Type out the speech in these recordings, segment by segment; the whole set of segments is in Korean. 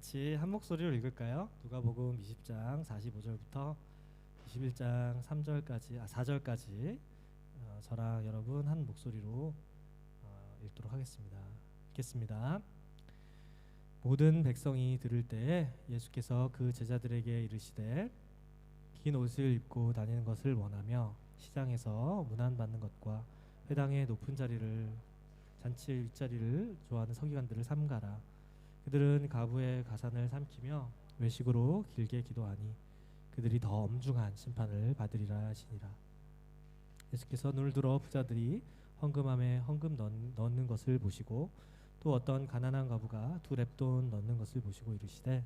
같이 한 목소리로 읽을까요? 누가복음 20장 45절부터 21장 4절까지 저랑 여러분 한 목소리로 읽도록 하겠습니다. 읽겠습니다. 모든 백성이 들을 때에 예수께서 그 제자들에게 이르시되 긴 옷을 입고 다니는 것을 원하며 시장에서 문안받는 것과 회당의 높은 자리를 잔치 윗자리를 좋아하는 서기관들을 삼가라. 그들은 가부의 가산을 삼키며 외식으로 길게 기도하니 그들이 더 엄중한 심판을 받으리라 하시니라. 예수께서 눈을 들어 부자들이 헌금함에 헌금 넣는 것을 보시고 또 어떤 가난한 과부가 2렙돈 넣는 것을 보시고 이르시되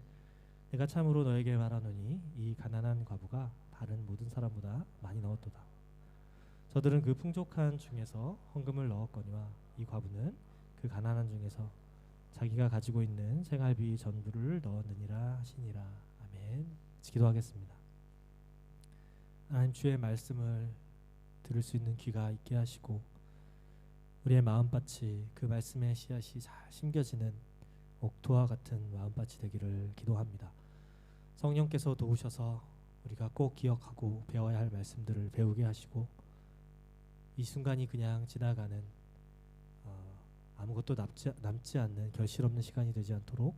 내가 참으로 너에게 말하노니 이 가난한 과부가 다른 모든 사람보다 많이 넣었도다. 저들은 그 풍족한 중에서 헌금을 넣었거니와 이 과부는 그 가난한 중에서 자기가 가지고 있는 생활비 전부를 넣었느니라 하시니라. 아멘. 기도하겠습니다. 하나님, 주의 말씀을 들을 수 있는 귀가 있게 하시고 우리의 마음밭이 그 말씀의 씨앗이 잘 심겨지는 옥토와 같은 마음밭이 되기를 기도합니다. 성령께서 도우셔서 우리가 꼭 기억하고 배워야 할 말씀들을 배우게 하시고 이 순간이 그냥 지나가는 아무것도 남지 않는 결실 없는 시간이 되지 않도록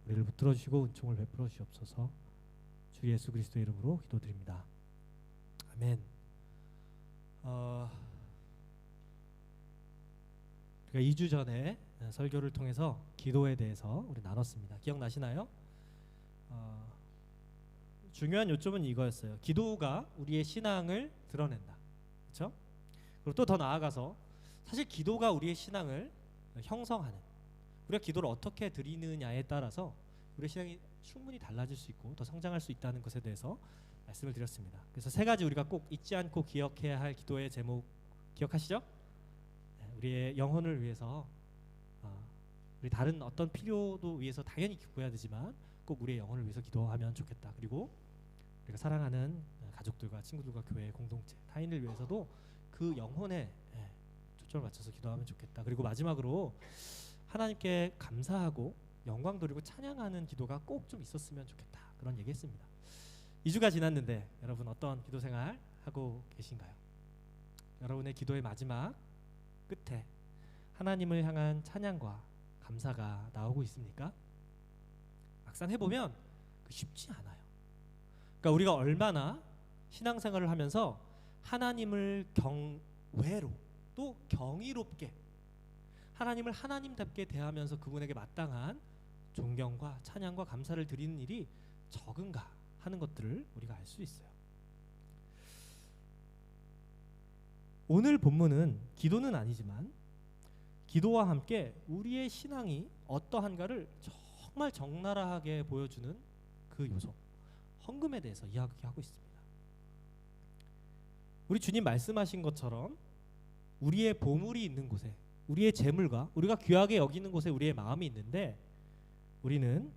우리를 붙들어 주시고 은총을 베풀어 주시옵소서. 주 예수 그리스도의 이름으로 기도드립니다. 아멘. 우리가 2주 전에 설교를 통해서 기도에 대해서 우리 나눴습니다. 기억나시나요? 중요한 요점은 이거였어요. 기도가 우리의 신앙을 드러낸다. 그렇죠? 그리고 또 더 나아가서 사실 기도가 우리의 신앙을 형성하는, 우리가 기도를 어떻게 드리느냐에 따라서 우리의 신앙이 충분히 달라질 수 있고 더 성장할 수 있다는 것에 대해서 말씀을 드렸습니다. 그래서 3가지 우리가 꼭 잊지 않고 기억해야 할 기도의 제목 기억하시죠? 우리의 영혼을 위해서, 우리 다른 어떤 필요도 위해서 당연히 기도해야 되지만 꼭 우리의 영혼을 위해서 기도하면 좋겠다. 그리고 우리가 사랑하는 가족들과 친구들과 교회 공동체, 타인을 위해서도 그 영혼에 초점을 맞춰서 기도하면 좋겠다. 그리고 마지막으로 하나님께 감사하고 영광 돌리고 찬양하는 기도가 꼭 좀 있었으면 좋겠다. 그런 얘기했습니다. 2주가 지났는데 여러분 어떤 기도 생활 하고 계신가요? 여러분의 기도의 마지막 끝에 하나님을 향한 찬양과 감사가 나오고 있습니까? 막상 해보면 쉽지 않아요. 그러니까 우리가 얼마나 신앙생활을 하면서 하나님을 경외로 또 경이롭게 하나님을 하나님답게 대하면서 그분에게 마땅한 존경과 찬양과 감사를 드리는 일이 적은가 하는 것들을 우리가 알 수 있어요. 오늘 본문은 기도는 아니지만 기도와 함께 우리의 신앙이 어떠한가를 정말 적나라하게 보여주는 그 요소, 헌금에 대해서 이야기하고 있습니다. 우리 주님 말씀하신 것처럼 우리의 보물이 있는 곳에, 우리의 재물과 우리가 귀하게 여기는 곳에 우리의 마음이 있는데 우리는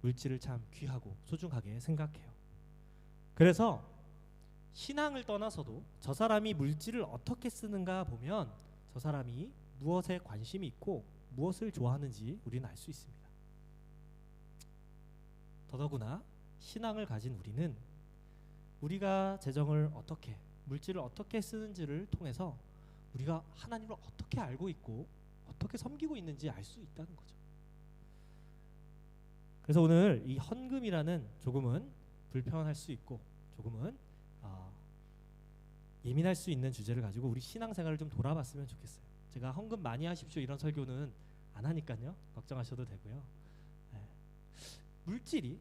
물질을 참 귀하고 소중하게 생각해요. 그래서 신앙을 떠나서도 저 사람이 물질을 어떻게 쓰는가 보면 저 사람이 무엇에 관심이 있고 무엇을 좋아하는지 우리는 알 수 있습니다. 더더구나 신앙을 가진 우리는 우리가 재정을 어떻게, 물질을 어떻게 쓰는지를 통해서 우리가 하나님을 어떻게 알고 있고 어떻게 섬기고 있는지 알 수 있다는 거죠. 그래서 오늘 이 헌금이라는 조금은 불편할 수 있고 조금은 예민할 수 있는 주제를 가지고 우리 신앙생활을 좀 돌아봤으면 좋겠어요. 제가 헌금 많이 하십시오 이런 설교는 안 하니까요. 걱정하셔도 되고요. 물질이,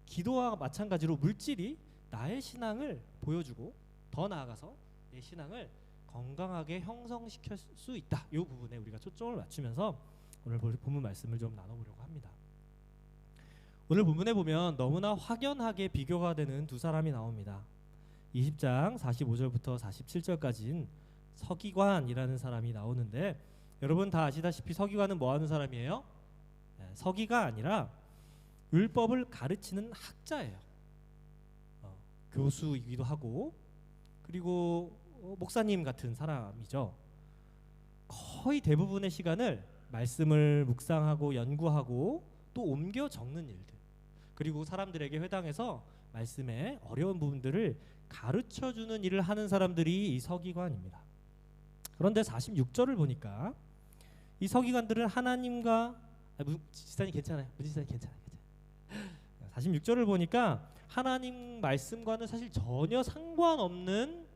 기도와 마찬가지로 물질이 나의 신앙을 보여주고 더 나아가서 내 신앙을 건강하게 형성시킬 수 있다. 이 부분에 우리가 초점을 맞추면서 오늘 본문 말씀을 좀 나눠보려고 합니다. 오늘 본문에 보면 너무나 확연하게 비교가 되는 두 사람이 나옵니다. 20장 45절부터 47절까지는 서기관이라는 사람이 나오는데 여러분 다 아시다시피 서기관은 뭐 하는 사람이에요? 서기가 아니라 율법을 가르치는 학자예요. 교수이기도 하고 그리고 목사님 같은 사람이죠. 거의 대부분의 시간을 말씀을 묵상하고 연구하고 또 옮겨 적는 일들, 그리고 사람들에게 회당에서 말씀의 어려운 부분들을 가르쳐주는 일을 하는 사람들이 이 서기관입니다. 그런데 46절을 보니까 이 서기관들은 하나님과 지사님 괜찮아요. 무지사님 괜찮아요. 46절을 보니까 하나님 말씀과는 사실 전혀 상관없는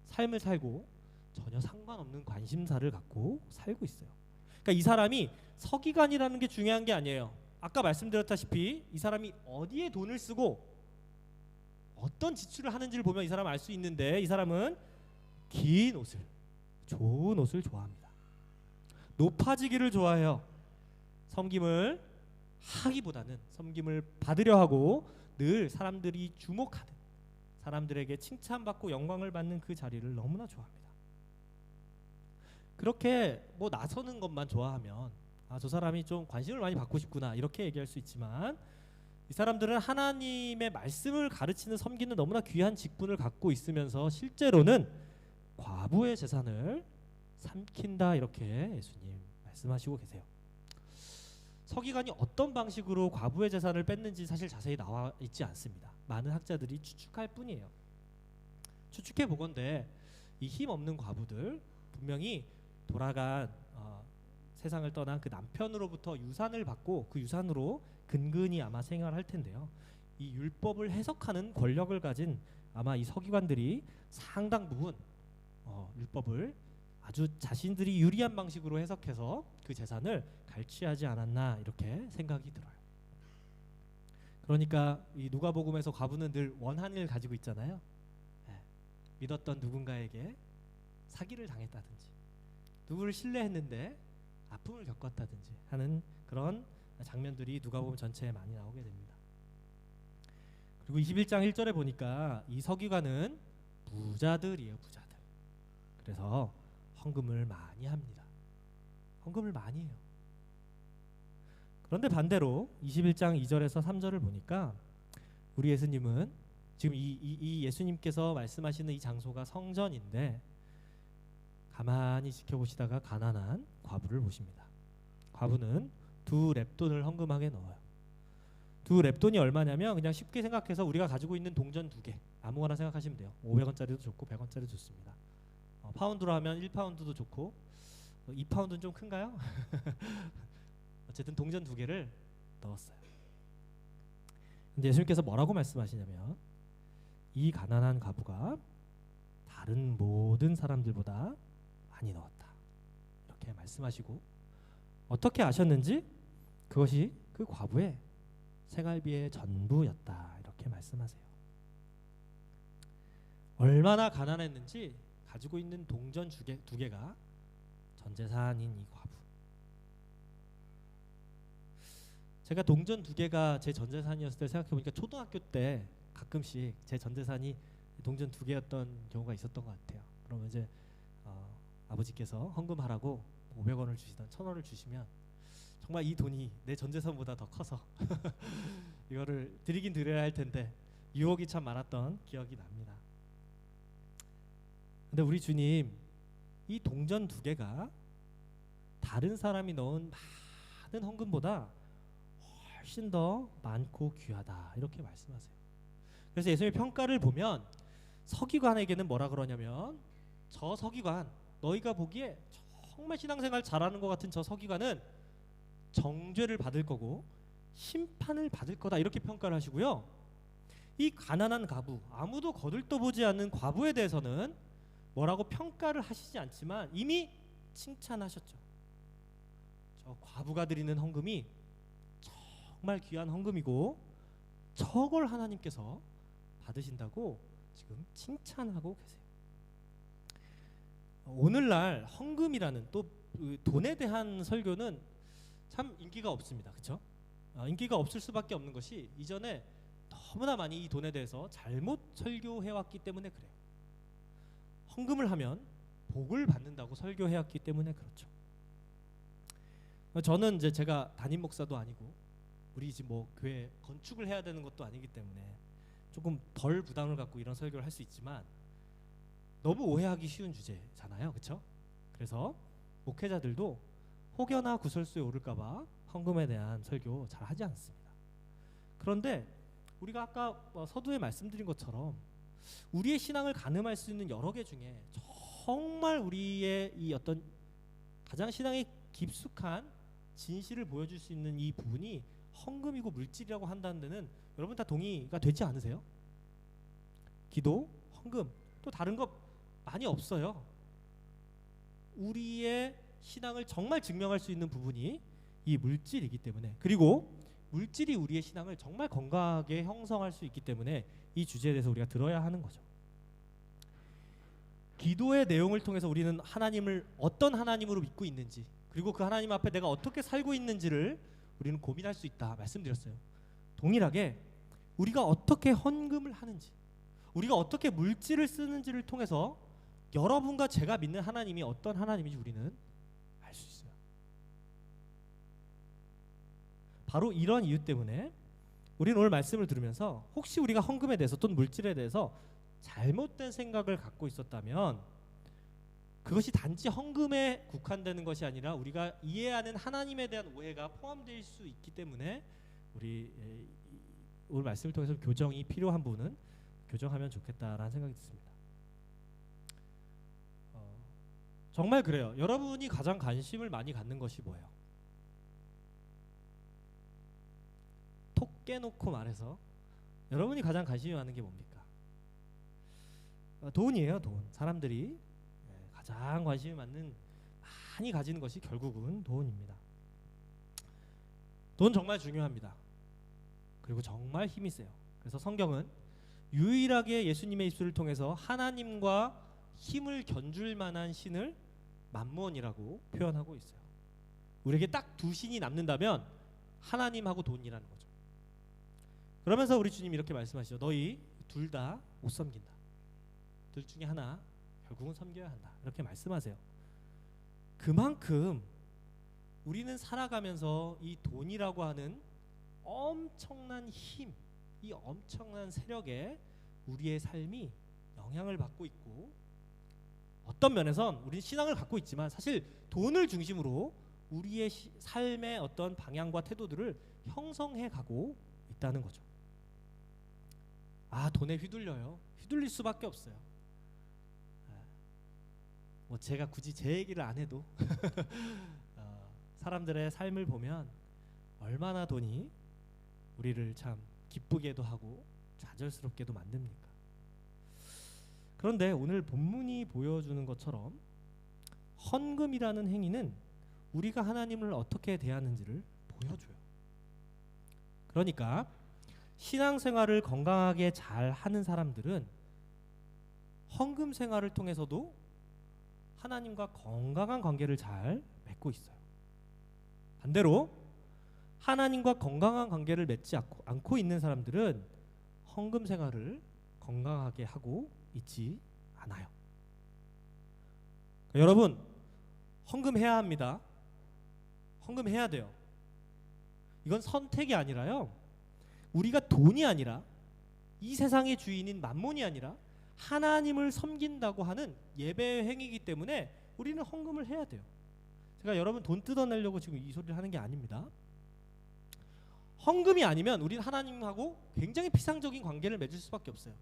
삶을 살고 전혀 상관없는 관심사를 갖고 살고 있어요. 그러니까 이 사람이 서기관이라는 게 중요한 게 아니에요. 아까 말씀드렸다시피 이 사람이 어디에 돈을 쓰고 어떤 지출을 하는지를 보면 이 사람 알 수 있는데, 이 사람은 긴 옷을, 좋은 옷을 좋아합니다. 높아지기를 좋아해요. 섬김을 하기보다는 섬김을 받으려 하고 늘 사람들이 주목하는, 사람들에게 칭찬받고 영광을 받는 그 자리를 너무나 좋아합니다. 그렇게 뭐 나서는 것만 좋아하면 저 사람이 좀 관심을 많이 받고 싶구나 이렇게 얘기할 수 있지만, 이 사람들은 하나님의 말씀을 가르치는 섬기는 너무나 귀한 직분을 갖고 있으면서 실제로는 과부의 재산을 삼킨다 이렇게 예수님 말씀하시고 계세요. 서기관이 어떤 방식으로 과부의 재산을 뺐는지 사실 자세히 나와 있지 않습니다. 많은 학자들이 추측할 뿐이에요. 추측해 보건대 이 힘없는 과부들 분명히 돌아간 세상을 떠난 그 남편으로부터 유산을 받고 그 유산으로 근근히 아마 생활할 텐데요. 이 율법을 해석하는 권력을 가진 아마 이 서기관들이 상당 부분 율법을 아주 자신들이 유리한 방식으로 해석해서 그 재산을 갈취하지 않았나 이렇게 생각이 들어요. 그러니까 이 누가복음에서 과부는 늘 원한을 가지고 있잖아요. 믿었던 누군가에게 사기를 당했다든지 누구를 신뢰했는데 아픔을 겪었다든지 하는 그런 장면들이 누가복음 전체에 많이 나오게 됩니다. 그리고 21장 1절에 보니까 이 서기관은 부자들이에요. 부자들. 그래서 헌금을 많이 합니다. 헌금을 많이 해요. 그런데 반대로 21장 2절에서 3절을 보니까 우리 예수님은 지금 이 예수님께서 말씀하시는 이 장소가 성전인데 가만히 지켜보시다가 가난한 과부를 보십니다. 과부는 2렙돈을 헌금하게 넣어요. 2렙돈이 얼마냐면 그냥 쉽게 생각해서 우리가 가지고 있는 동전 2개 아무거나 생각하시면 돼요. 500원짜리도 좋고 100원짜리도 좋습니다. 파운드로 하면 1파운드도 좋고 2파운드는 좀 큰가요? 어쨌든 동전 2개를 넣었어요. 근데 예수님께서 뭐라고 말씀하시냐면 이 가난한 과부가 다른 모든 사람들보다 많이 넣었다 이렇게 말씀하시고, 어떻게 아셨는지 그것이 그 과부의 생활비의 전부였다 이렇게 말씀하세요. 얼마나 가난했는지 가지고 있는 동전 2개가 전 재산인 이 과부. 제가 동전 2개가 제 전 재산이었을 때 생각해보니까 초등학교 때 가끔씩 제 전 재산이 동전 2개였던 경우가 있었던 것 같아요. 그러면 이제 아버지께서 헌금하라고 500원을 주시던 1000원을 주시면 정말 이 돈이 내 전 재산보다 더 커서 이거를 드리긴 드려야 할 텐데 유혹이 참 많았던 기억이 납니다. 근데 우리 주님 이 동전 2개가 다른 사람이 넣은 많은 헌금보다 훨씬 더 많고 귀하다 이렇게 말씀하세요. 그래서 예수님의 평가를 보면 서기관에게는 뭐라 그러냐면, 저 서기관, 너희가 보기에 정말 신앙생활 잘하는 것 같은 저 서기관은 정죄를 받을 거고 심판을 받을 거다 이렇게 평가를 하시고요. 이 가난한 과부, 아무도 거들떠보지 않는 과부에 대해서는 뭐라고 평가를 하시지 않지만 이미 칭찬하셨죠. 저 과부가 드리는 헌금이 정말 귀한 헌금이고 저걸 하나님께서 받으신다고 지금 칭찬하고 계세요. 오늘날 헌금이라는 또 돈에 대한 설교는 참 인기가 없습니다. 그렇죠? 인기가 없을 수밖에 없는 것이 이전에 너무나 많이 이 돈에 대해서 잘못 설교해왔기 때문에 그래요. 헌금을 하면 복을 받는다고 설교해왔기 때문에 그렇죠. 저는 이제 제가 담임 목사도 아니고 우리 집 뭐 교회 건축을 해야 되는 것도 아니기 때문에 조금 덜 부담을 갖고 이런 설교를 할 수 있지만 너무 오해하기 쉬운 주제잖아요. 그렇죠? 그래서 목회자들도 혹여나 구설수에 오를까 봐 헌금에 대한 설교 잘 하지 않습니다. 그런데 우리가 아까 서두에 말씀드린 것처럼 우리의 신앙을 가늠할 수 있는 여러 개 중에 정말 우리의 이 어떤 가장 신앙에 깊숙한 진실을 보여줄 수 있는 이 부분이 헌금이고 물질이라고 한다는 데는 여러분 다 동의가 되지 않으세요? 기도, 헌금, 또 다른 거 많이 없어요. 우리의 신앙을 정말 증명할 수 있는 부분이 이 물질이기 때문에, 그리고 물질이 우리의 신앙을 정말 건강하게 형성할 수 있기 때문에 이 주제에 대해서 우리가 들어야 하는 거죠. 기도의 내용을 통해서 우리는 하나님을 어떤 하나님으로 믿고 있는지, 그리고 그 하나님 앞에 내가 어떻게 살고 있는지를 우리는 고민할 수 있다 말씀드렸어요. 동일하게 우리가 어떻게 헌금을 하는지, 우리가 어떻게 물질을 쓰는지를 통해서 여러분과 제가 믿는 하나님이 어떤 하나님인지 우리는 알 수 있어요. 바로 이런 이유 때문에 우리는 오늘 말씀을 들으면서 혹시 우리가 헌금에 대해서 또는 물질에 대해서 잘못된 생각을 갖고 있었다면 그것이 단지 헌금에 국한되는 것이 아니라 우리가 이해하는 하나님에 대한 오해가 포함될 수 있기 때문에 우리 오늘 말씀을 통해서 교정이 필요한 부분은 교정하면 좋겠다라는 생각이 듭니다. 정말 그래요. 여러분이 가장 관심을 많이 갖는 것이 뭐예요? 톡 깨놓고 말해서 여러분이 가장 관심이 많은 게 뭡니까? 돈이에요. 돈. 사람들이 가장 관심이 많이 가지는 것이 결국은 돈입니다. 돈 정말 중요합니다. 그리고 정말 힘이 세요. 그래서 성경은 유일하게 예수님의 입술을 통해서 하나님과 힘을 견줄 만한 신을 맘몬이라고 표현하고 있어요. 우리에게 딱 두 신이 남는다면 하나님하고 돈이라는 거죠. 그러면서 우리 주님이 이렇게 말씀하시죠. 너희 둘 다 못 섬긴다. 둘 중에 하나 결국은 섬겨야 한다. 이렇게 말씀하세요. 그만큼 우리는 살아가면서 이 돈이라고 하는 엄청난 힘, 이 엄청난 세력에 우리의 삶이 영향을 받고 있고, 어떤 면에선 우리는 신앙을 갖고 있지만 사실 돈을 중심으로 우리의 삶의 어떤 방향과 태도들을 형성해 가고 있다는 거죠. 돈에 휘둘려요. 휘둘릴 수밖에 없어요. 제가 굳이 제 얘기를 안 해도 사람들의 삶을 보면 얼마나 돈이 우리를 참 기쁘게도 하고 좌절스럽게도 만듭니까? 그런데 오늘 본문이 보여주는 것처럼 헌금이라는 행위는 우리가 하나님을 어떻게 대하는지를 보여줘요. 그러니까 신앙생활을 건강하게 잘 하는 사람들은 헌금 생활을 통해서도 하나님과 건강한 관계를 잘 맺고 있어요. 반대로 하나님과 건강한 관계를 맺지 않고 있는 사람들은 헌금 생활을 건강하게 하고 있지 않아요. 여러분, 헌금해야 합니다. 헌금해야 돼요. 이건 선택이 아니라요, 우리가 돈이 아니라 이 세상의 주인인 맘몬이 아니라 하나님을 섬긴다고 하는 예배의 행위이기 때문에 우리는 헌금을 해야 돼요. 제가 여러분 돈 뜯어내려고 지금 이 소리를 하는 게 아닙니다. 헌금이 아니면 우리는 하나님하고 굉장히 피상적인 관계를 맺을 수밖에 없어요.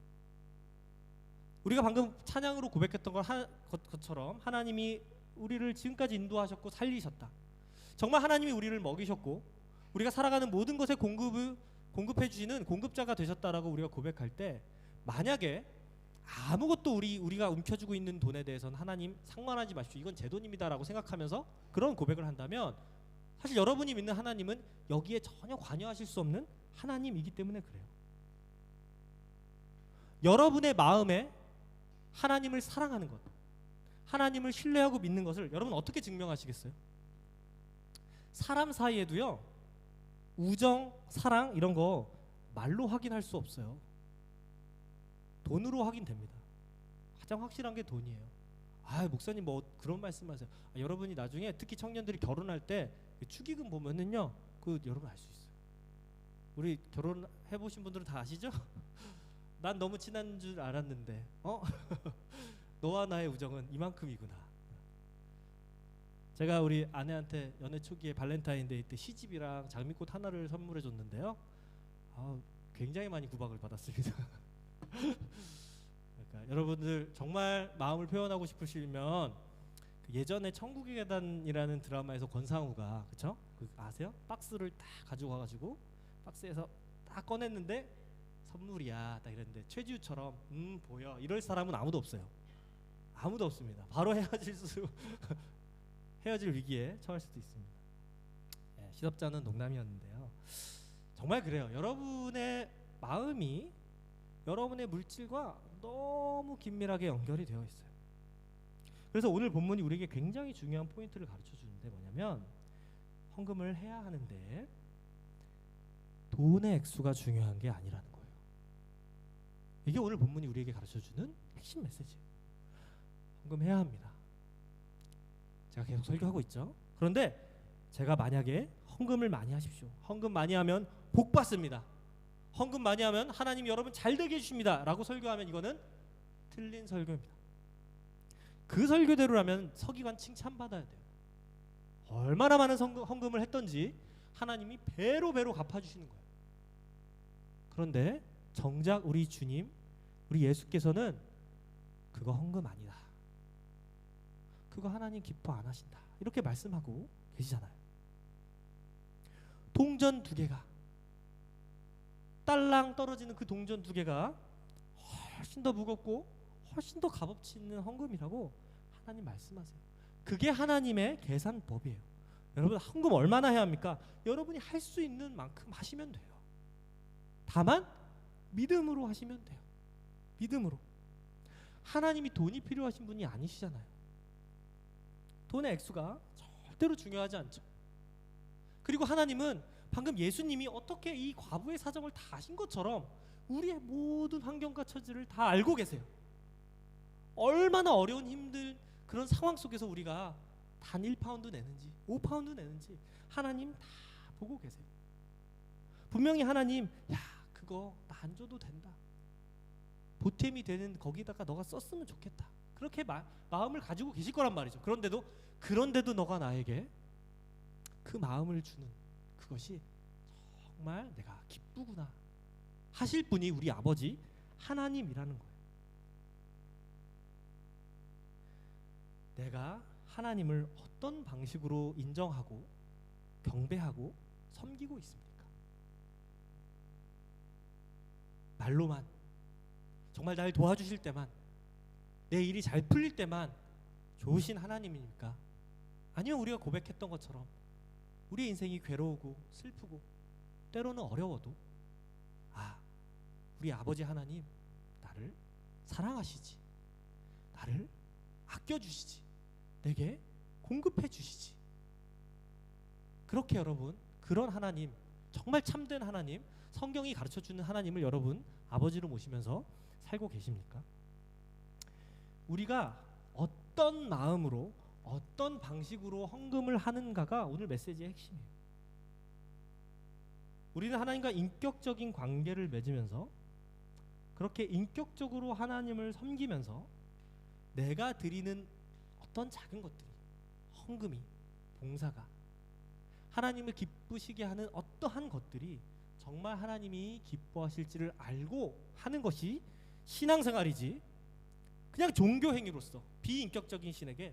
우리가 방금 찬양으로 고백했던 것처럼 하나님이 우리를 지금까지 인도하셨고 살리셨다. 정말 하나님이 우리를 먹이셨고 우리가 살아가는 모든 것에 공급해 주시는 공급자가 되셨다라고 우리가 고백할 때, 만약에 아무것도 우리가 움켜쥐고 있는 돈에 대해서는 하나님 상관하지 마십시오, 이건 제 돈입니다라고 생각하면서 그런 고백을 한다면 사실 여러분이 믿는 하나님은 여기에 전혀 관여하실 수 없는 하나님이기 때문에 그래요. 여러분의 마음에 하나님을 사랑하는 것, 하나님을 신뢰하고 믿는 것을 여러분 어떻게 증명하시겠어요? 사람 사이에도요, 우정, 사랑 이런 거 말로 확인할 수 없어요. 돈으로 확인됩니다. 가장 확실한 게 돈이에요. 목사님 뭐 그런 말씀하세요. 여러분이 나중에 특히 청년들이 결혼할 때 축의금 보면은요, 여러분 알 수 있어요. 우리 결혼해 보신 분들은 다 아시죠? 난 너무 친한 줄 알았는데 너와 나의 우정은 이만큼이구나. 제가 우리 아내한테 연애 초기에 발렌타인데이 때 시집이랑 장미꽃 하나를 선물해 줬는데요. 굉장히 많이 구박을 받았습니다. 그러니까 여러분들 정말 마음을 표현하고 싶으시면 예전에 천국의 계단이라는 드라마에서 권상우가 그쵸? 아세요? 박스를 딱 가지고 와가지고 박스에서 딱 꺼냈는데 선물이야 딱 이랬는데 최지우처럼 보여 이럴 사람은 아무도 없어요. 아무도 없습니다. 바로 헤어질 위기에 처할 수도 있습니다. 시덥잖은 농담이었는데요. 정말 그래요. 여러분의 마음이 여러분의 물질과 너무 긴밀하게 연결이 되어 있어요. 그래서 오늘 본문이 우리에게 굉장히 중요한 포인트를 가르쳐 주는데 뭐냐면 헌금을 해야 하는데 돈의 액수가 중요한 게 아니라는 거예요. 이게 오늘 본문이 우리에게 가르쳐 주는 핵심 메시지예요. 헌금해야 합니다. 제가 계속 설교하고 있죠. 그런데 제가 만약에 헌금을 많이 하십시오. 헌금 많이 하면 복 받습니다. 헌금 많이 하면 하나님 여러분 잘 되게 해주십니다 라고 설교하면 이거는 틀린 설교입니다. 그 설교대로라면 서기관 칭찬받아야 돼요. 얼마나 많은 헌금을 했던지 하나님이 배로 갚아주시는 거예요. 그런데 정작 우리 주님, 우리 예수께서는 그거 헌금 아니다. 그거 하나님 기뻐 안 하신다. 이렇게 말씀하고 계시잖아요. 동전 2개가 딸랑 떨어지는 그 동전 2개가 훨씬 더 무겁고 훨씬 더 값어치 있는 헌금이라고 하나님 말씀하세요. 그게 하나님의 계산법이에요. 여러분 헌금 얼마나 해야 합니까? 여러분이 할 수 있는 만큼 하시면 돼요. 다만 믿음으로 하시면 돼요. 믿음으로. 하나님이 돈이 필요하신 분이 아니시잖아요. 돈의 액수가 절대로 중요하지 않죠. 그리고 하나님은 방금 예수님이 어떻게 이 과부의 사정을 다 아신 것처럼 우리의 모든 환경과 처지를 다 알고 계세요. 얼마나 어려운 힘든 그런 상황 속에서 우리가 단 1파운드 내는지 5파운드 내는지 하나님 다 보고 계세요. 분명히 하나님 그거 나 안 줘도 된다. 보탬이 되는 거기다가 너가 썼으면 좋겠다. 그렇게 마음을 가지고 계실 거란 말이죠. 그런데도 너가 나에게 그 마음을 주는 그것이 정말 내가 기쁘구나 하실 분이 우리 아버지 하나님이라는 거예요. 내가 하나님을 어떤 방식으로 인정하고 경배하고 섬기고 있습니까? 말로만 정말 날 도와주실 때만 내 일이 잘 풀릴 때만 좋으신 하나님입니까? 아니면 우리가 고백했던 것처럼 우리 인생이 괴로우고 슬프고 때로는 어려워도 우리 아버지 하나님 나를 사랑하시지, 나를 아껴주시지, 내게 공급해 주시지. 그렇게 여러분 그런 하나님, 정말 참된 하나님, 성경이 가르쳐주는 하나님을 여러분 아버지로 모시면서 살고 계십니까? 우리가 어떤 마음으로 어떤 방식으로 헌금을 하는가가 오늘 메시지의 핵심이에요. 우리는 하나님과 인격적인 관계를 맺으면서 그렇게 인격적으로 하나님을 섬기면서 내가 드리는 어떤 작은 것들이, 헌금이, 봉사가 하나님을 기쁘시게 하는 어떠한 것들이 정말 하나님이 기뻐하실지를 알고 하는 것이 신앙생활이지, 그냥 종교 행위로서 비인격적인 신에게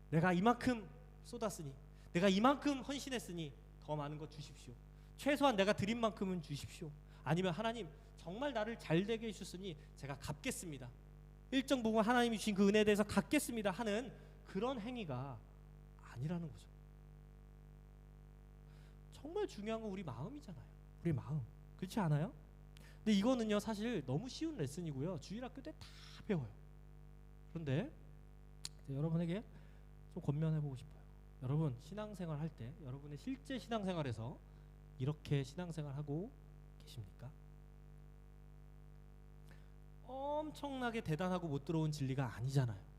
내가 이만큼 쏟았으니, 내가 이만큼 헌신했으니 더 많은 것 주십시오, 최소한 내가 드린 만큼은 주십시오, 아니면 하나님 정말 나를 잘되게 해주셨으니 제가 갚겠습니다, 일정 부분 하나님이 주신 그 은혜에 대해서 갚겠습니다 하는 그런 행위가 아니라는 거죠. 정말 중요한 건 우리 마음이잖아요. 우리 마음. 그렇지 않아요? 근데 이거는요 사실 너무 쉬운 레슨이고요, 주일학교 때 다 배워요. 그런데 여러분에게 좀 권면해보고 싶어요. 여러분 신앙생활 할 때 여러분의 실제 신앙생활에서 이렇게 신앙생활하고 계십니까? 엄청나게 대단하고 못 들어온 진리가 아니잖아요.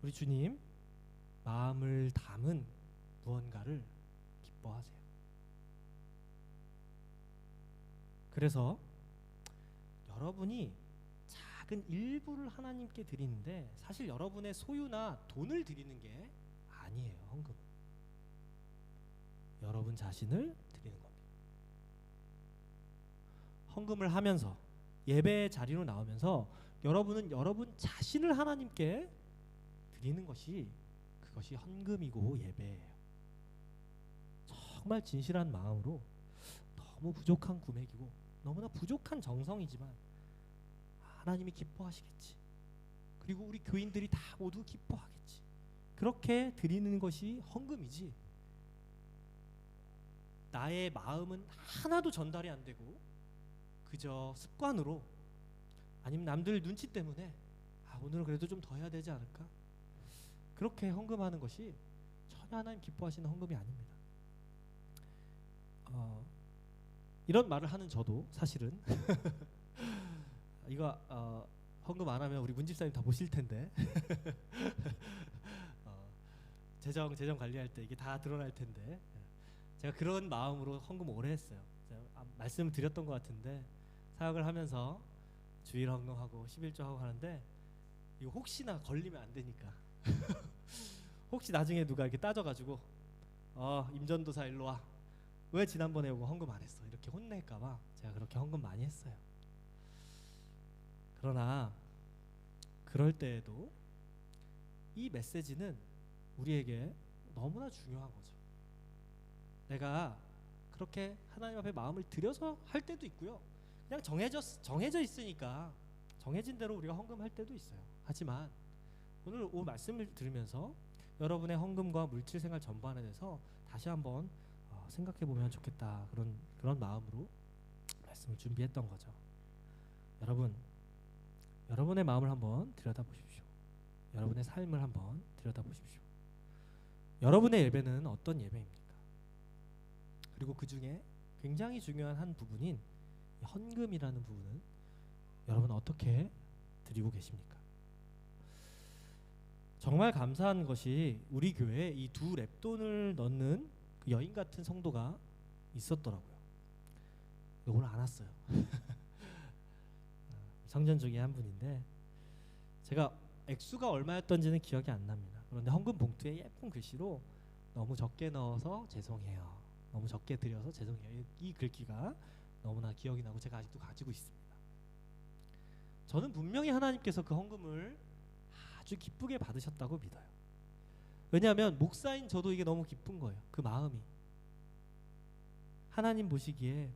우리 주님 마음을 담은 무언가를 기뻐하세요. 그래서 여러분이 작은 일부를 하나님께 드리는데 사실 여러분의 소유나 돈을 드리는 게 아니에요. 헌금은 여러분 자신을 드리는 겁니다. 헌금을 하면서 예배 자리로 나오면서 여러분은 여러분 자신을 하나님께 드리는 것이 그것이 헌금이고 예배예요. 정말 진실한 마음으로 너무 부족한 금액이고 너무나 부족한 정성이지만 하나님이 기뻐하시겠지. 그리고 우리 교인들이 다 모두 기뻐하겠지. 그렇게 드리는 것이 헌금이지. 나의 마음은 하나도 전달이 안 되고 그저 습관으로 아니면 남들 눈치 때문에 오늘은 그래도 좀 더 해야 되지 않을까? 그렇게 헌금하는 것이 전혀 하나님 기뻐하시는 헌금이 아닙니다. 이런 말을 하는 저도 사실은 이거 헌금 안 하면 우리 문집사님 다 보실 텐데 재정 관리할 때 이게 다 드러날 텐데 제가 그런 마음으로 헌금 오래 했어요. 제가 말씀을 드렸던 것 같은데 사역을 하면서 주일 헌금하고 11조 하고 하는데 이거 혹시나 걸리면 안 되니까 혹시 나중에 누가 이렇게 따져가지고 임전도사 일로 와. 왜 지난번에 오고 헌금 안 했어? 이렇게 혼낼까봐 제가 그렇게 헌금 많이 했어요. 그러나 그럴 때에도 이 메시지는 우리에게 너무나 중요한 거죠. 내가 그렇게 하나님 앞에 마음을 들여서 할 때도 있고요. 그냥 정해져 있으니까 정해진 대로 우리가 헌금할 때도 있어요. 하지만 오늘 말씀을 들으면서 여러분의 헌금과 물질 생활 전반에 대해서 다시 한번 생각해 보면 좋겠다. 그런 마음으로 말씀을 준비했던 거죠. 여러분의 마음을 한번 들여다보십시오. 여러분의 삶을 한번 들여다보십시오. 여러분의 예배는 어떤 예배입니까? 그리고 그 중에 굉장히 중요한 한 부분인 헌금이라는 부분은 여러분 어떻게 드리고 계십니까? 정말 감사한 것이 우리 교회에 이 두 랩돈을 넣는 그 여인 같은 성도가 있었더라고요. 오늘 안 왔어요. 성전 중에 한 분인데 제가 액수가 얼마였던지는 기억이 안 납니다. 그런데 헌금 봉투에 예쁜 글씨로 너무 적게 넣어서 죄송해요. 너무 적게 드려서 죄송해요. 이 글귀가 너무나 기억이 나고 제가 아직도 가지고 있습니다. 저는 분명히 하나님께서 그 헌금을 아주 기쁘게 받으셨다고 믿어요. 왜냐하면 목사인 저도 이게 너무 기쁜 거예요. 그 마음이 하나님 보시기에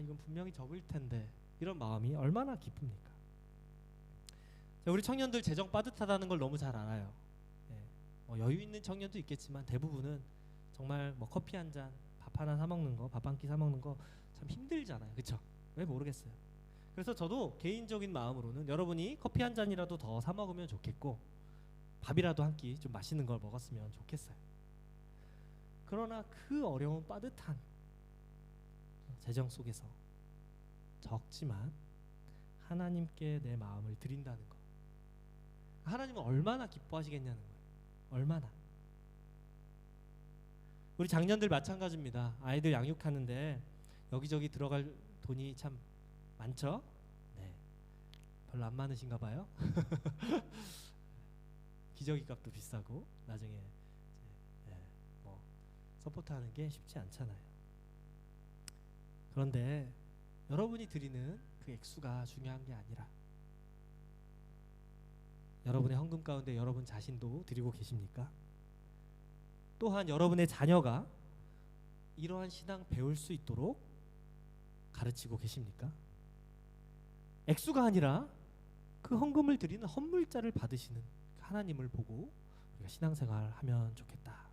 이건 분명히 적을 텐데 이런 마음이 얼마나 기쁩니까? 우리 청년들 재정 빠듯하다는 걸 너무 잘 알아요. 여유 있는 청년도 있겠지만 대부분은 정말 커피 한 잔, 밥 하나 사 먹는 거, 밥 한 끼 사 먹는 거 참 힘들잖아요. 그렇죠? 왜 모르겠어요. 그래서 저도 개인적인 마음으로는 여러분이 커피 한 잔이라도 더 사 먹으면 좋겠고 밥이라도 한 끼 좀 맛있는 걸 먹었으면 좋겠어요. 그러나 그 어려운 빠듯한 재정 속에서 적지만 하나님께 내 마음을 드린다는 것, 하나님은 얼마나 기뻐하시겠냐는 거예요. 얼마나. 우리 장년들 마찬가지입니다. 아이들 양육하는데 여기저기 들어갈 돈이 참 많죠? 네. 별로 안 많으신가 봐요. 기저귀 값도 비싸고 나중에 서포트하는 게 쉽지 않잖아요. 그런데 여러분이 드리는 그 액수가 중요한 게 아니라 여러분의 헌금 가운데 여러분 자신도 드리고 계십니까? 또한 여러분의 자녀가 이러한 신앙 배울 수 있도록 가르치고 계십니까? 액수가 아니라 그 헌금을 드리는 헌물자를 받으시는 하나님을 보고 우리가 신앙생활을 하면 좋겠다.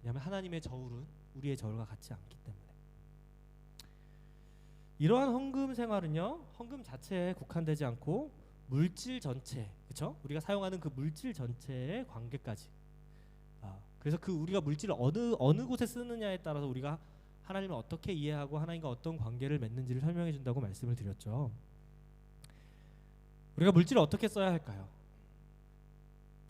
왜냐하면 하나님의 저울은 우리의 저울과 같지 않기 때문에. 이러한 헌금 생활은요, 헌금 자체에 국한되지 않고 물질 전체, 그렇죠? 우리가 사용하는 그 물질 전체의 관계까지. 그래서 그 우리가 물질을 어느 곳에 쓰느냐에 따라서 우리가 하나님을 어떻게 이해하고 하나님과 어떤 관계를 맺는지를 설명해 준다고 말씀을 드렸죠. 우리가 물질을 어떻게 써야 할까요?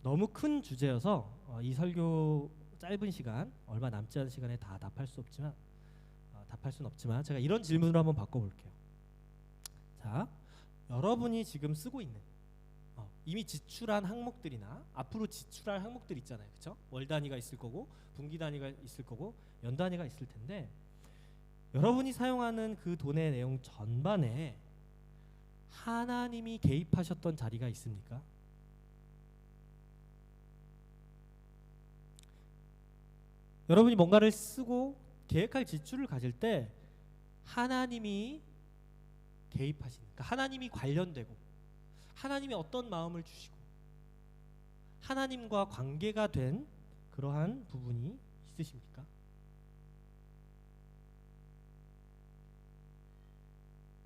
너무 큰 주제여서 이 설교 짧은 시간, 얼마 남지 않은 시간에 다 답할 수는 없지만 제가 이런 질문으로 한번 바꿔볼게요. 자, 여러분이 지금 쓰고 있는 이미 지출한 항목들이나 앞으로 지출할 항목들 있잖아요. 그렇죠? 월 단위가 있을 거고 분기 단위가 있을 거고 연 단위가 있을 텐데 여러분이 사용하는 그 돈의 내용 전반에 하나님이 개입하셨던 자리가 있습니까? 여러분이 뭔가를 쓰고 계획할 지출을 가질 때 하나님이 개입하시니까 하나님이 관련되고 하나님이 어떤 마음을 주시고 하나님과 관계가 된 그러한 부분이 있으십니까?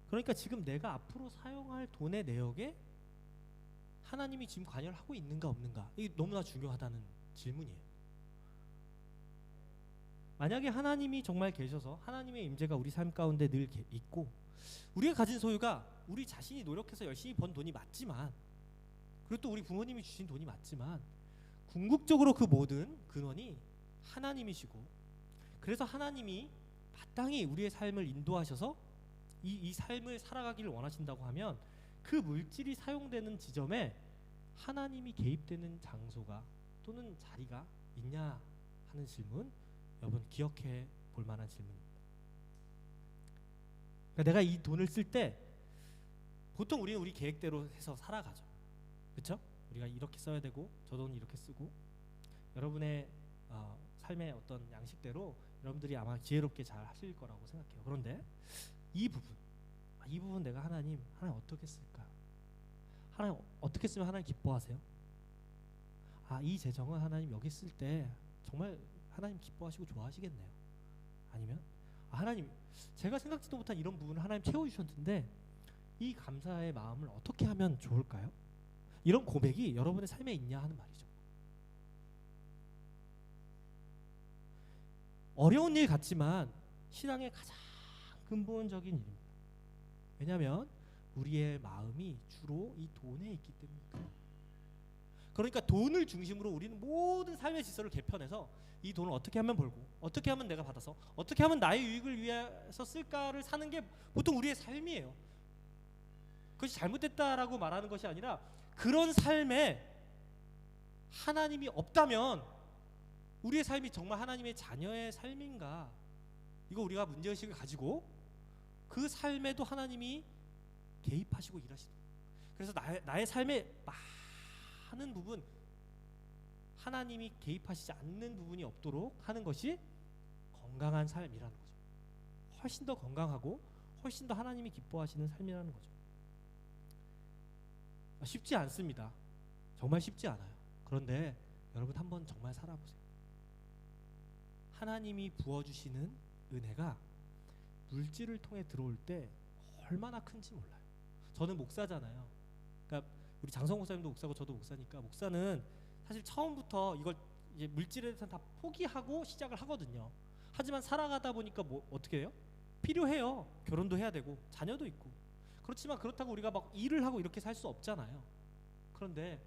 그러니까 지금 내가 앞으로 사용할 돈의 내역에 하나님이 지금 관여를 하고 있는가 없는가, 이게 너무나 중요하다는 질문이에요. 만약에 하나님이 정말 계셔서 하나님의 임재가 우리 삶 가운데 늘 있고 우리가 가진 소유가 우리 자신이 노력해서 열심히 번 돈이 맞지만, 그리고 또 우리 부모님이 주신 돈이 맞지만 궁극적으로 그 모든 근원이 하나님이시고, 그래서 하나님이 마땅히 우리의 삶을 인도하셔서 이 삶을 살아가기를 원하신다고 하면 그 물질이 사용되는 지점에 하나님이 개입되는 장소가 또는 자리가 있냐 하는 질문, 여러분 기억해 볼 만한 질문입니다. 그러니까 내가 이 돈을 쓸 때 보통 우리는 우리 계획대로 해서 살아가죠. 그렇죠? 우리가 이렇게 써야 되고 저 돈은 이렇게 쓰고, 여러분의 삶의 어떤 양식대로 여러분들이 아마 지혜롭게 잘 하실 거라고 생각해요. 그런데 이 부분 내가 하나님 어떻게 쓸까? 하나님 어떻게 쓰면 하나님 기뻐하세요? 이 재정은 하나님 여기 쓸 때 정말 하나님 기뻐하시고 좋아하시겠네요. 아니면 하나님 제가 생각지도 못한 이런 부분을 하나님 채워주셨는데 이 감사의 마음을 어떻게 하면 좋을까요? 이런 고백이 여러분의 삶에 있냐 하는 말이죠. 어려운 일 같지만 신앙의 가장 근본적인 일입니다. 왜냐하면 우리의 마음이 주로 이 돈에 있기 때문입니다. 그러니까 돈을 중심으로 우리는 모든 삶의 질서를 개편해서 이 돈을 어떻게 하면 벌고 어떻게 하면 내가 받아서 어떻게 하면 나의 유익을 위해서 쓸까를 사는 게 보통 우리의 삶이에요. 그것이 잘못됐다라고 말하는 것이 아니라 그런 삶에 하나님이 없다면 우리의 삶이 정말 하나님의 자녀의 삶인가, 이거 우리가 문제의식을 가지고 그 삶에도 하나님이 개입하시고 일하시고, 그래서 나의 삶의 많은 부분 하나님이 개입하시지 않는 부분이 없도록 하는 것이 건강한 삶이라는 거죠. 훨씬 더 건강하고 훨씬 더 하나님이 기뻐하시는 삶이라는 거죠. 쉽지 않습니다. 정말 쉽지 않아요. 그런데 여러분 한번 정말 살아보세요. 하나님이 부어주시는 은혜가 물질을 통해 들어올 때 얼마나 큰지 몰라요. 저는 목사잖아요. 그러니까 우리 장성 목사님도 목사고 저도 목사니까, 목사는 사실 처음부터 이걸 이제 물질에 대해서 다 포기하고 시작을 하거든요. 하지만 살아가다 보니까 뭐 어떻게 해요? 필요해요. 결혼도 해야 되고 자녀도 있고. 그렇지만 그렇다고 우리가 막 일을 하고 이렇게 살 수 없잖아요. 그런데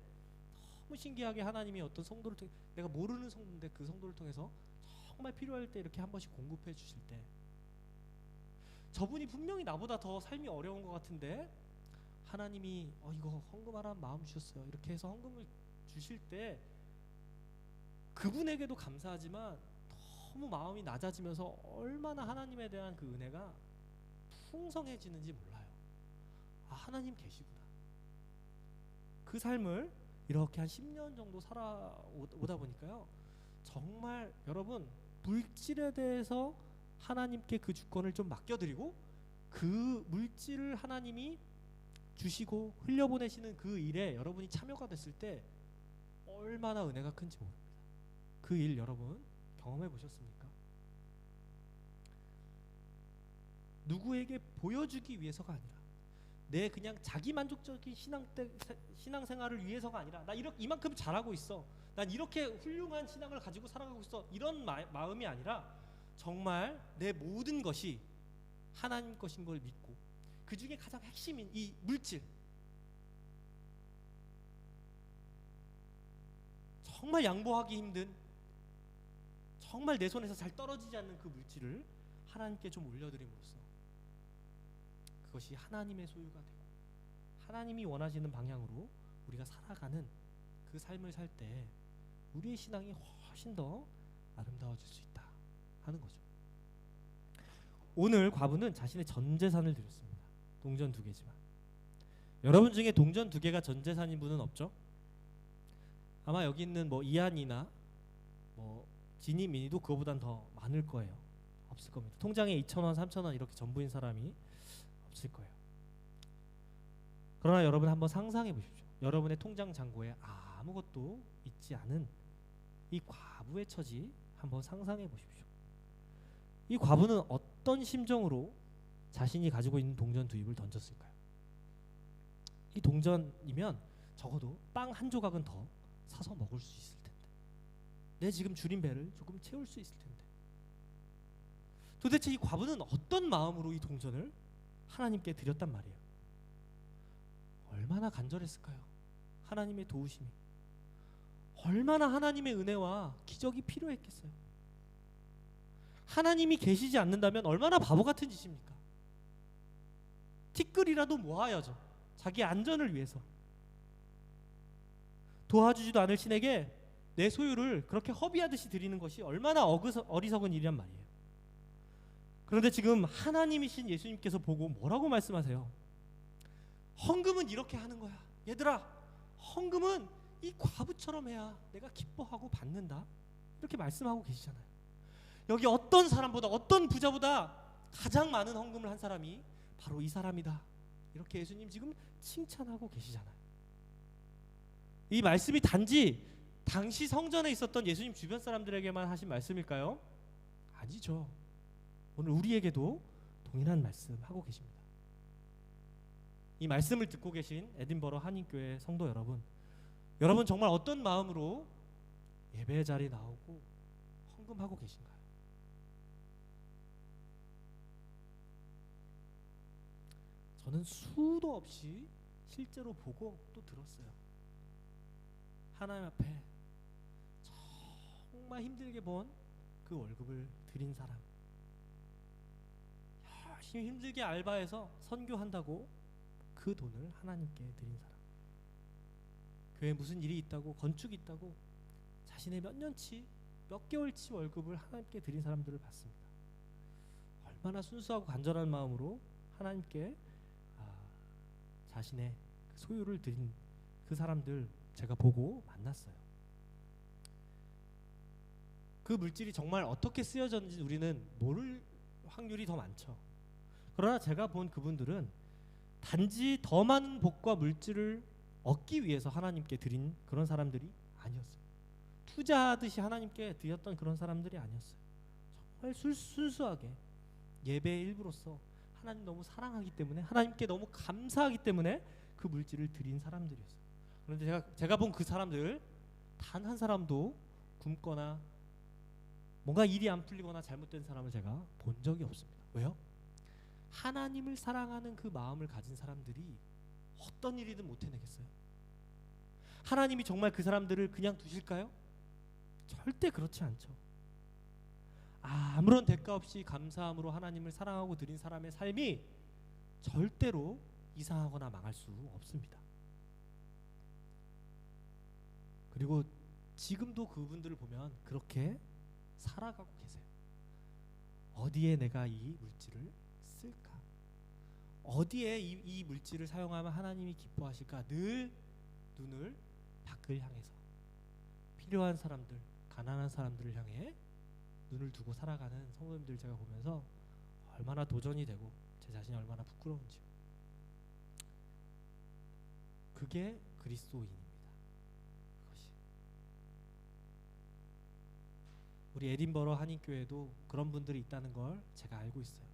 너무 신기하게 하나님이 어떤 성도를 통해, 내가 모르는 성도인데 그 성도를 통해서 정말 필요할 때 이렇게 한 번씩 공급해 주실 때, 저분이 분명히 나보다 더 삶이 어려운 것 같은데 하나님이 이거 헌금하라는 마음 주셨어요, 이렇게 해서 헌금을 주실 때 그분에게도 감사하지만 너무 마음이 낮아지면서 얼마나 하나님에 대한 그 은혜가 풍성해지는지 몰라요. 하나님 계시구나. 그 삶을 이렇게 한 10년 정도 살아오다 보니까요, 정말 여러분 물질에 대해서 하나님께 그 주권을 좀 맡겨드리고 그 물질을 하나님이 주시고 흘려보내시는 그 일에 여러분이 참여가 됐을 때 얼마나 은혜가 큰지 모릅니다. 그 일 여러분 경험해 보셨습니까? 누구에게 보여주기 위해서가 아니라 내 그냥 자기 만족적인 신앙생활을 위해서가 아니라 나 이만큼 잘하고 있어, 난 이렇게 훌륭한 신앙을 가지고 살아가고 있어, 이런 마음이 아니라 정말 내 모든 것이 하나님 것인 걸 믿고 그 중에 가장 핵심인 이 물질, 정말 양보하기 힘든, 정말 내 손에서 잘 떨어지지 않는 그 물질을 하나님께 좀 올려드림으로써 그것이 하나님의 소유가 되고 하나님이 원하시는 방향으로 우리가 살아가는 그 삶을 살 때 우리의 신앙이 훨씬 더 아름다워질 수 있다 하는 거죠. 오늘 과부는 자신의 전 재산을 드렸습니다. 동전 2개지만. 여러분 중에 동전 2개가 전 재산인 분은 없죠? 아마 여기 있는 뭐 이한이나 뭐 지니 미니도 그거보단 더 많을 거예요. 없을 겁니다. 통장에 2,000원, 3,000원 이렇게 전부인 사람이 없을 거예요. 그러나 여러분 한번 상상해 보십시오. 여러분의 통장 잔고에 아무것도 있지 않은 이 과부의 처지 한번 상상해 보십시오. 이 과부는 어떤 심정으로 자신이 가지고 있는 동전 2입을 던졌을까요? 이 동전이면 적어도 빵 한 조각은 더 사서 먹을 수 있을 텐데, 내 지금 줄인 배를 조금 채울 수 있을 텐데, 도대체 이 과부는 어떤 마음으로 이 동전을 하나님께 드렸단 말이에요? 얼마나 간절했을까요? 하나님의 도우심이 얼마나 하나님의 은혜와 기적이 필요했겠어요? 하나님이 계시지 않는다면 얼마나 바보 같은 짓입니까? 티끌이라도 모아야죠. 자기 안전을 위해서. 도와주지도 않을 신에게 내 소유를 그렇게 허비하듯이 드리는 것이 얼마나 어리석은 일이란 말이에요. 그런데 지금 하나님이신 예수님께서 보고 뭐라고 말씀하세요? 헌금은 이렇게 하는 거야. 얘들아, 헌금은 이 과부처럼 해야 내가 기뻐하고 받는다. 이렇게 말씀하고 계시잖아요. 여기 어떤 사람보다, 어떤 부자보다 가장 많은 헌금을 한 사람이 바로 이 사람이다. 이렇게 예수님 지금 칭찬하고 계시잖아요. 이 말씀이 단지 당시 성전에 있었던 예수님 주변 사람들에게만 하신 말씀일까요? 아니죠. 오늘 우리에게도 동일한 말씀 하고 계십니다. 이 말씀을 듣고 계신 에딘버러 한인교회 성도 여러분, 여러분 정말 어떤 마음으로 예배 자리에 나오고 헌금하고 계신가요? 저는 수도 없이 실제로 보고 또 들었어요. 하나님 앞에 정말 힘들게 번 그 월급을 드린 사람, 열심히 힘들게 알바해서 선교한다고 그 돈을 하나님께 드린 사람, 교회에 무슨 일이 있다고, 건축이 있다고 자신의 몇 년치, 몇 개월치 월급을 하나님께 드린 사람들을 봤습니다. 얼마나 순수하고 간절한 마음으로 하나님께 자신의 소유를 드린 그 사람들 제가 보고 만났어요. 그 물질이 정말 어떻게 쓰여졌는지 우리는 모를 확률이 더 많죠. 그러나 제가 본 그분들은 단지 더 많은 복과 물질을 얻기 위해서 하나님께 드린 그런 사람들이 아니었어요. 투자하듯이 하나님께 드렸던 그런 사람들이 아니었어요. 정말 순수하게 예배의 일부로서 하나님 너무 사랑하기 때문에, 하나님께 너무 감사하기 때문에 그 물질을 드린 사람들이었어요. 그런데 제가 본 그 사람들 단 한 사람도 굶거나 뭔가 일이 안 풀리거나 잘못된 사람을 제가 본 적이 없습니다. 왜요? 하나님을 사랑하는 그 마음을 가진 사람들이 어떤 일이든 못 해내겠어요? 하나님이 정말 그 사람들을 그냥 두실까요? 절대 그렇지 않죠. 아무런 대가 없이 감사함으로 하나님을 사랑하고 드린 사람의 삶이 절대로 이상하거나 망할 수 없습니다. 그리고 지금도 그분들을 보면 그렇게 살아가고 계세요. 어디에 내가 이 물질을 쓸까? 어디에 이 물질을 사용하면 하나님이 기뻐하실까? 늘 눈을 밖을 향해서 필요한 사람들, 가난한 사람들을 향해 눈을 두고 살아가는 성도님들 제가 보면서 얼마나 도전이 되고 제 자신이 얼마나 부끄러운지요. 그게 그리스도인입니다. 그것이. 우리 에딘버러 한인교회도 그런 분들이 있다는 걸 제가 알고 있어요.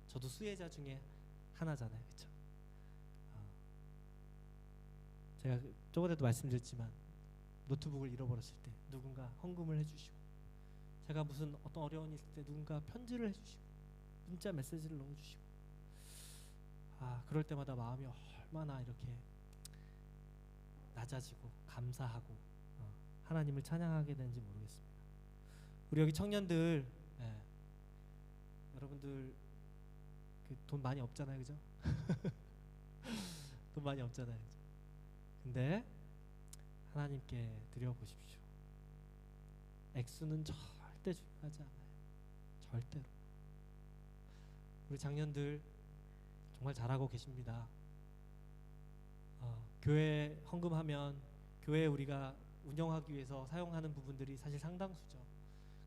저도 수혜자 중에 하나잖아요, 그렇죠? 제가 저번에도 말씀드렸지만 노트북을 잃어버렸을 때 누군가 헌금을 해주시고, 제가 무슨 어떤 어려운 일 있을 때 누군가 편지를 해주시고 문자 메시지를 넣어주시고, 그럴 때마다 마음이 얼마나 이렇게 낮아지고 감사하고 하나님을 찬양하게 되는지 모르겠습니다. 우리 여기 청년들, 여러분들 그 돈 많이 없잖아요, 그죠? 돈 많이 없잖아요. 그죠? 근데 하나님께 드려보십시오. 액수는 절대 중요하지 않아요. 절대로. 우리 장년들 정말 잘하고 계십니다. 교회 헌금하면 교회 우리가 운영하기 위해서 사용하는 부분들이 사실 상당수죠.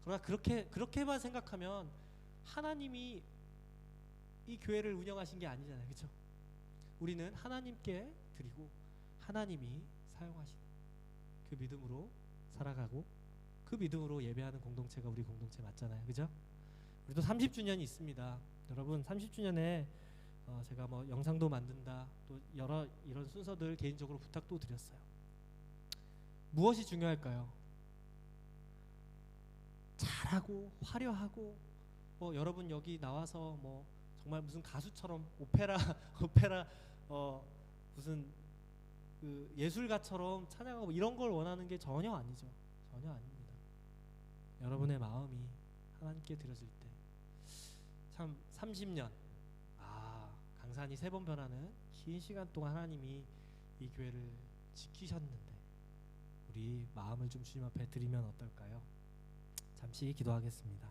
그러나 그렇게만 생각하면 하나님이 이 교회를 운영하신 게 아니잖아요. 그렇죠? 우리는 하나님께 드리고 하나님이 사용하시는 그 믿음으로 살아가고 그 믿음으로 예배하는 공동체가 우리 공동체 맞잖아요. 그죠? 우리도 30주년이 있습니다. 여러분 30주년에 제가 뭐 영상도 만든다, 또 여러 이런 순서들 개인적으로 부탁도 드렸어요. 무엇이 중요할까요? 잘하고 화려하고 여러분 여기 나와서 뭐 정말 무슨 가수처럼 오페라 무슨 그 예술가처럼 찬양하고 이런 걸 원하는 게 전혀 아니죠. 전혀 아닙니다. 여러분의 마음이 하나님께 드려질 때 참 30년 강산이 3번 변하는 긴 시간 동안 하나님이 이 교회를 지키셨는데 우리 마음을 좀 주님 앞에 드리면 어떨까요? 잠시 기도하겠습니다.